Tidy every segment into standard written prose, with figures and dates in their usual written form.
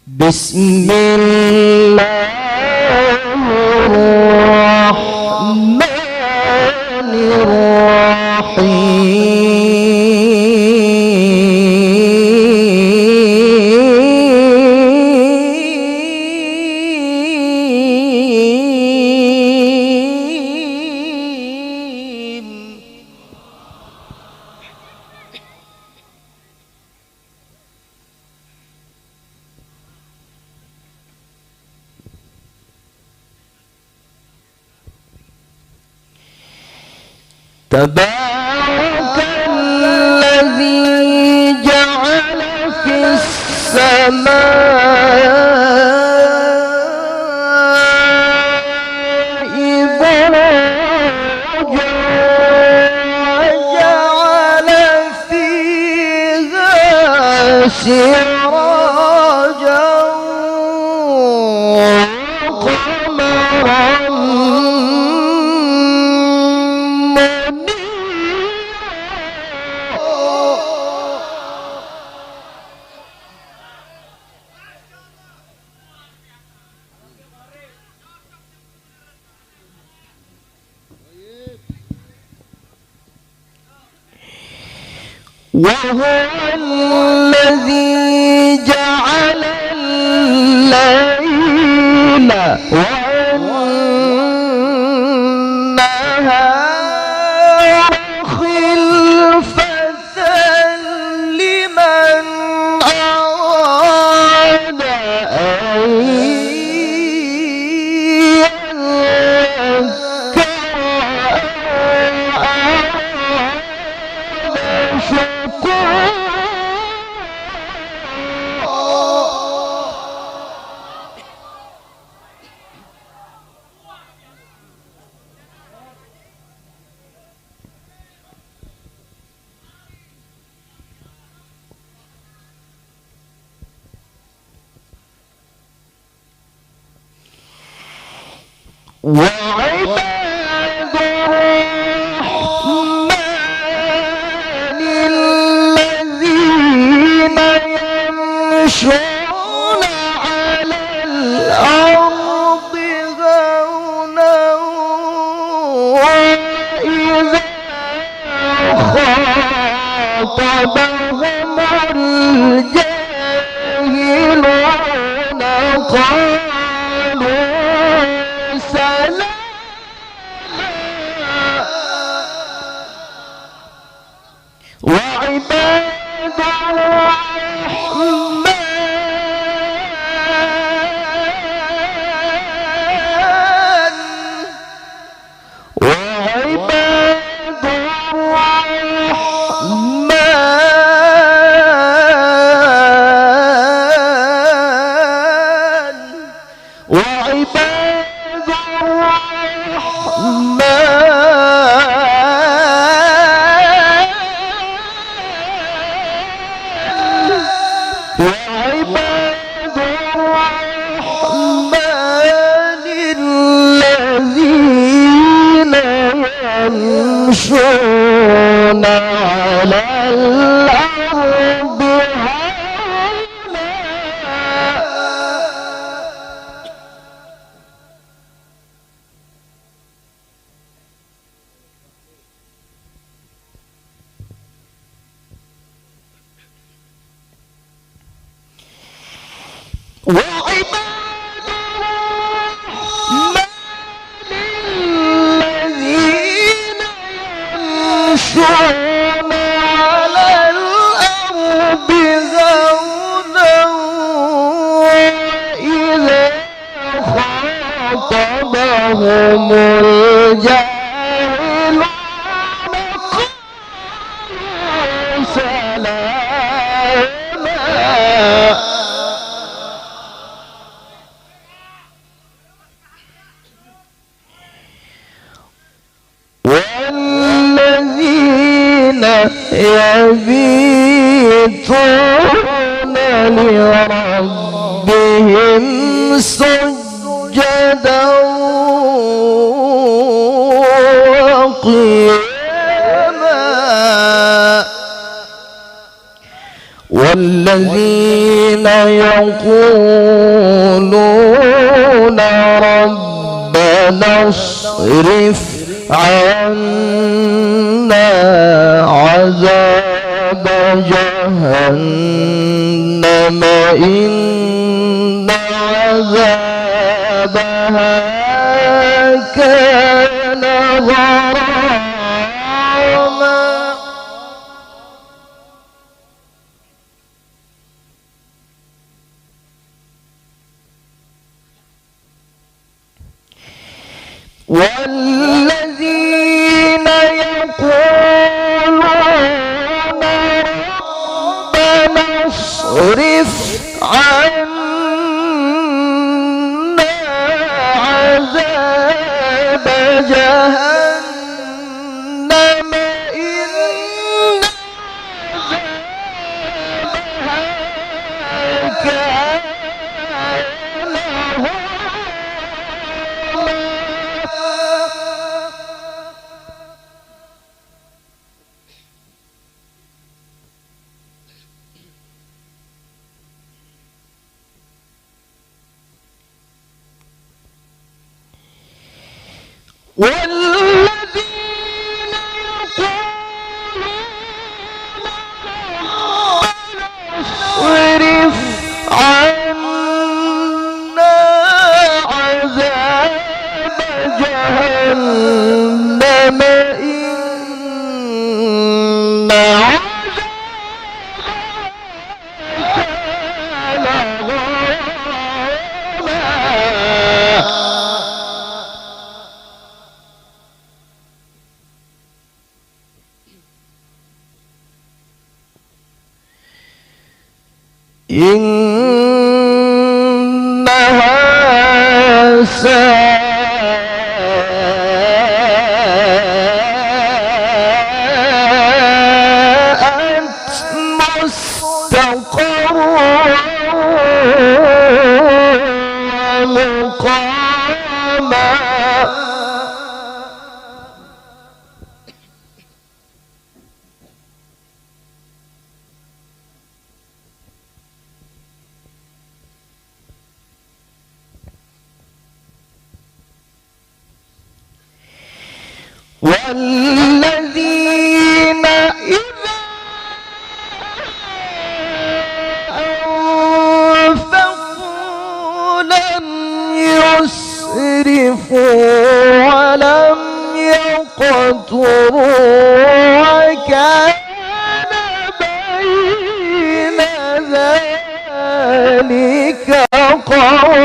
بسم الله الرحمن الرحيم. تبارك الذي جعل في السماء بروجا وجعل فيها سراجا وقمرا وهو الذي جعل الليل والنهار خلفة لمن أراد أن وعباد الرحمن الذين يمشون على الأرض هونا وإذا خاطبهم الجاهلون قالوا سلاما. وعباد الرحمن الذين يمشون على الأرض هونا وعباد الرحمن الذين يمشون على الأرض هونا وإذا خاطبهم الجاهلون قالوا سلاما. والذين يبيتون لربهم سجدا وقياما والذين يقولون ربنا اصرف عنا عذاب جهنم إن عذابها كان غراما والذين يقولون ربنا اصرف عنا عذاب جهنم إن عذابها كان والذين يقولون اصرف عنا عذاب جهنم إن إنها ساءت مستقرا ومقاما والذين إذا أنفقوا لم يسرفوا ولم يقتروا وكان بين ذلك قواما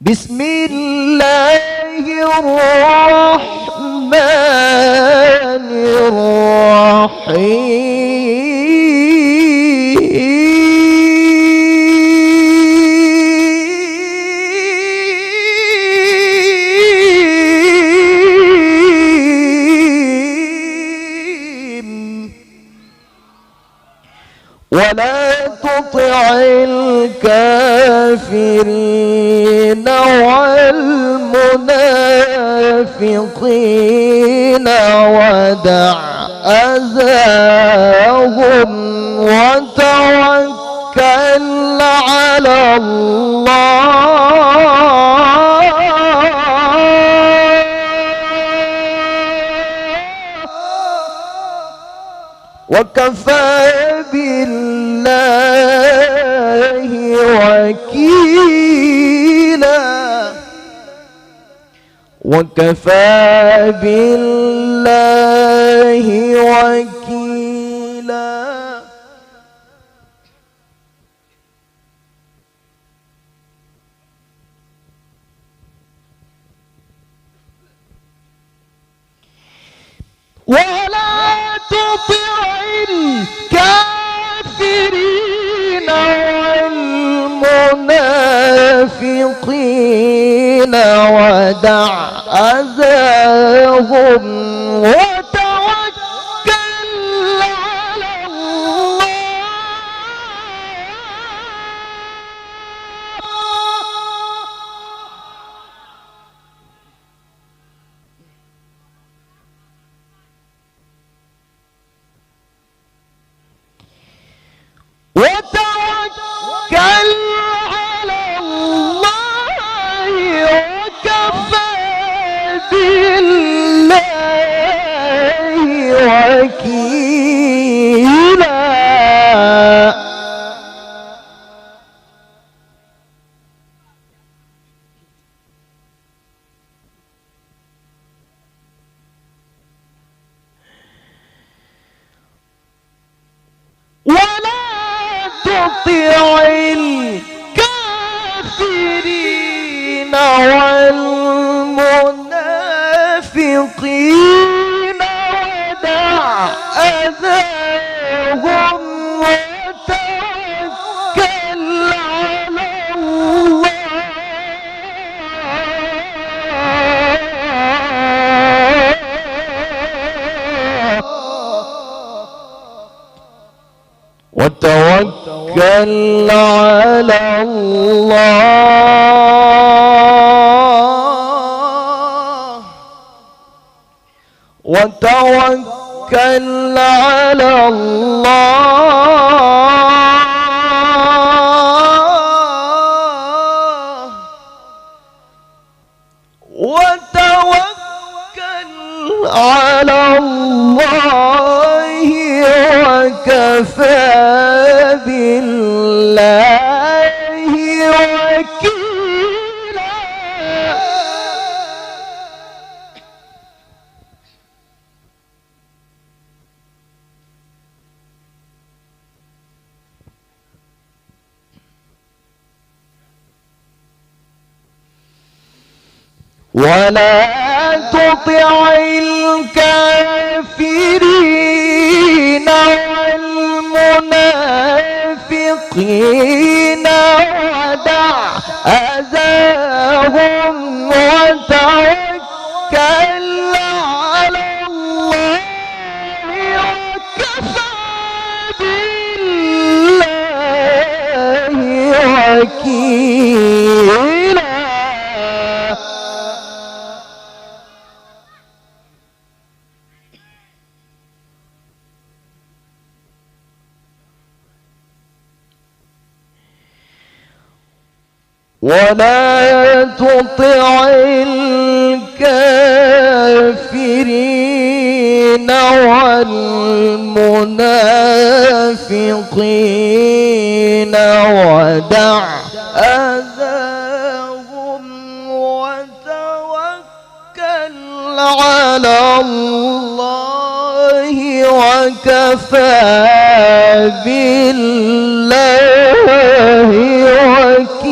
بسم الله الرحمن الرحيم ولا تطع الكافرين والمنافقين ودع أذاهم وتوكل على الله وكفى بالله وكيلا وكفى بالله وكيلا ولا تطع الكافرين والمنافقين ودع أذاهم وتوكل على الله وكيلا. ولا تطع الكافرين والمنافقين ودع أذاهم وتوكل على الله. وتوكل على الله. وتوكل على الله. وتوكل على الله وكفى بالله وكيلا. ولا تطع الكافرين والمنافقين ودع أذاهم وتوكل على الله وكفى بالله وكيلا. ولا تطع الكافرين والمنافقين ودع أذاهم وتوكل على الله وكفى بالله وكيلا.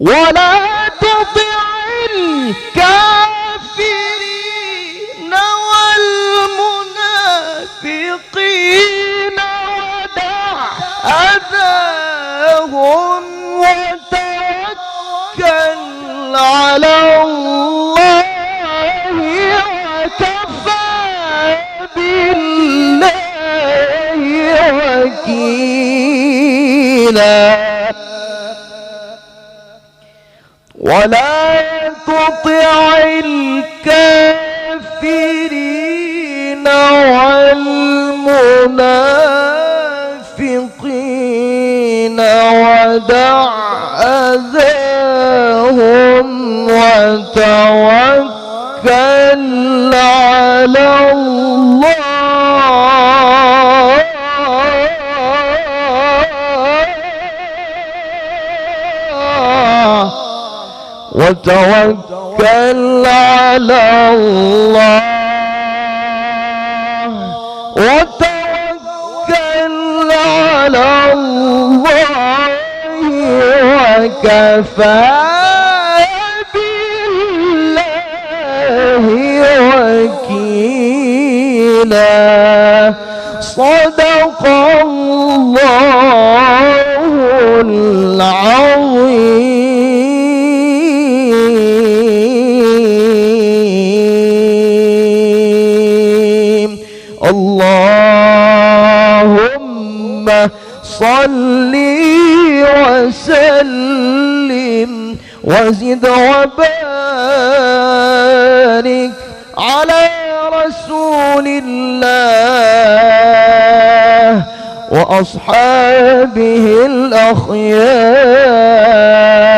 ولا تطع الكافرين والمنافقين ودع أذاهم وتوكل على الله وكفى بالله وكيلا. ولا تطع الكافرين والمنافقين ودع أذاهم وتوكل على الله وتوكل على الله وتوكل على الله وكفى بالله وكيلا. صدق الله العظيم. اللهم صل وسلم وزد وبارك على رسول الله وأصحابه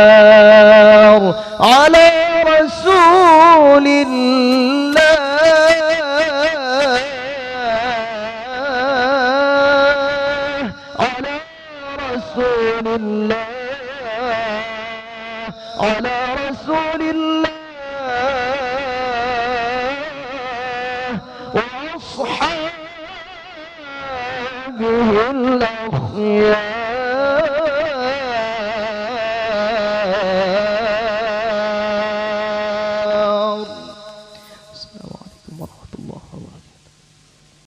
الأخيار على رسول الله على رسول الله على رسول الله وأصحابه الأخيار